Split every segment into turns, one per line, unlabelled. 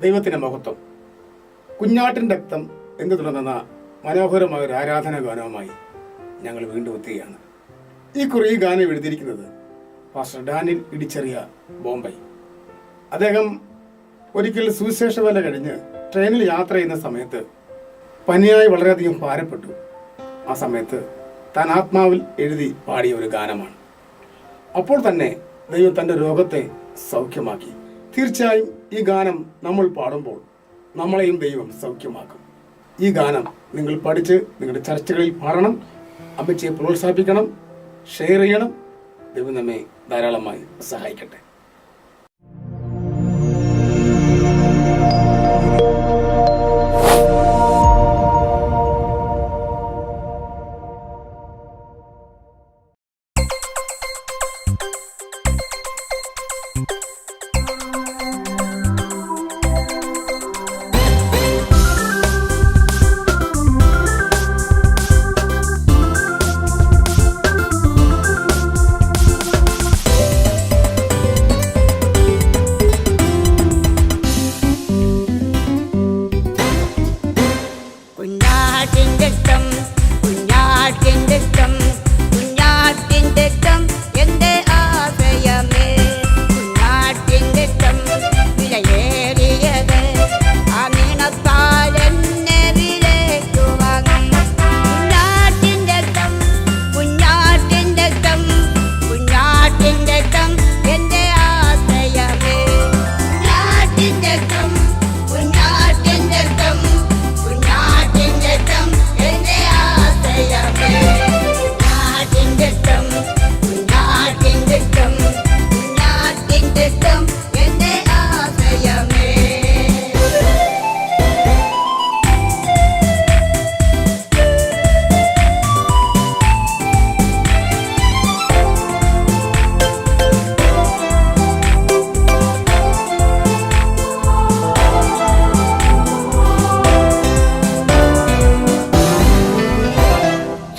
ദൈവത്തിൻ്റെ മഹത്വം. കുഞ്ഞാട്ടിൻ രക്തം എന്ന് തുടങ്ങുന്ന മനോഹരമായ ഒരു ആരാധനാ ഗാനവുമായി ഞങ്ങൾ വീണ്ടും എത്തുകയാണ്. ഈ ഗാനം എഴുതിയിരിക്കുന്നത് പാസ്റ്റർ ഡാനിൽ ഇടിച്ചെറിയ ബോംബെ. അദ്ദേഹം ഒരിക്കൽ സുവിശേഷ വേല കഴിഞ്ഞ് ട്രെയിനിൽ യാത്ര ചെയ്യുന്ന സമയത്ത് പനിയായി വളരെയധികം ഭാരപ്പെട്ടു. ആ സമയത്ത് താൻ ആത്മാവിൽ എഴുതി പാടിയ ഒരു ഗാനമാണ്. അപ്പോൾ തന്നെ ദൈവം തൻ്റെ രോഗത്തെ സൗഖ്യമാക്കി. തീർച്ചയായും ഈ ഗാനം നമ്മൾ പാടുമ്പോൾ നമ്മളെയും ദൈവം സൗഖ്യമാക്കും. ഈ ഗാനം നിങ്ങൾ പഠിച്ച് നിങ്ങളുടെ ചർച്ചകളിൽ പാടണം. അമ്മച്ചിയെ പ്രോത്സാഹിപ്പിക്കണം, ഷെയർ ചെയ്യണം. ദൈവം നമ്മെ ധാരാളമായി സഹായിക്കട്ടെ.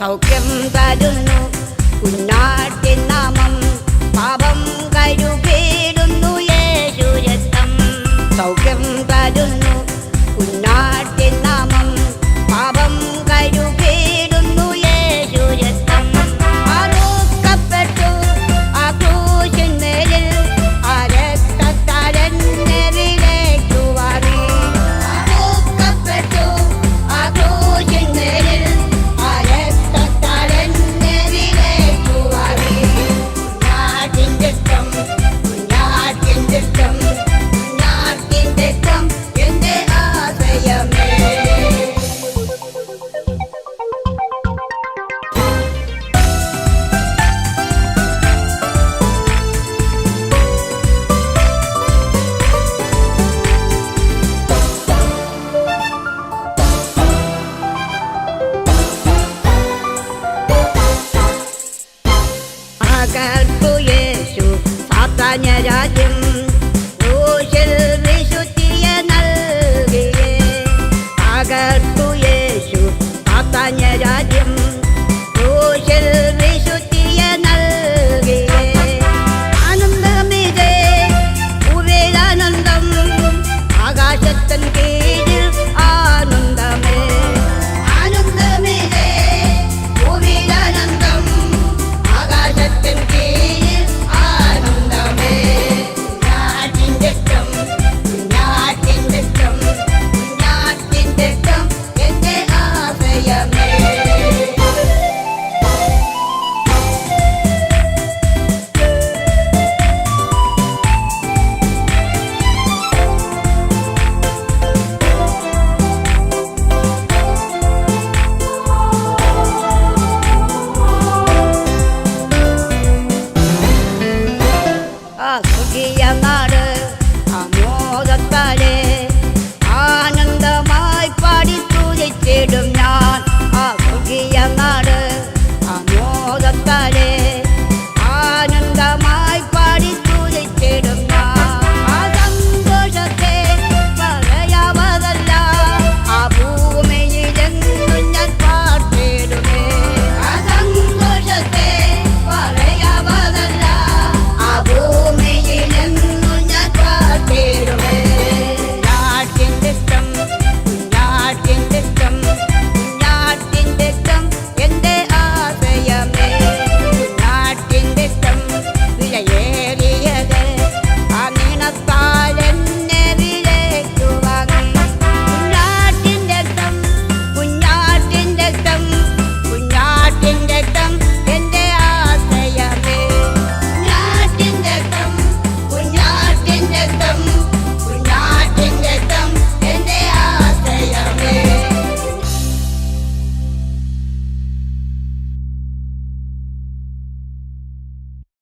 സൗഖ്യം തരുന്നു കുഞ്ഞാട്ടിൻ നാമം, പാപം കഴുകിയിടുന്നു യേശു രക്തം. സൗഖ്യം തരുന്നു കുഞ്ഞാട്ടിൻ നാമം, പാപം കഴുകിയിടുന്നു യേശു രക്തം. അറുക്കപ്പെട്ടു ആ ക്രൂശിന്മേലിൽ, ആ രക്തത്താൽ എന്നെ വിലയ്ക്കുവാങ്ങി. അറുക്കപ്പെട്ടു ആ ക്രൂശിന്മേലിൽ, യേശു സാത്താന്യ രാജ്യം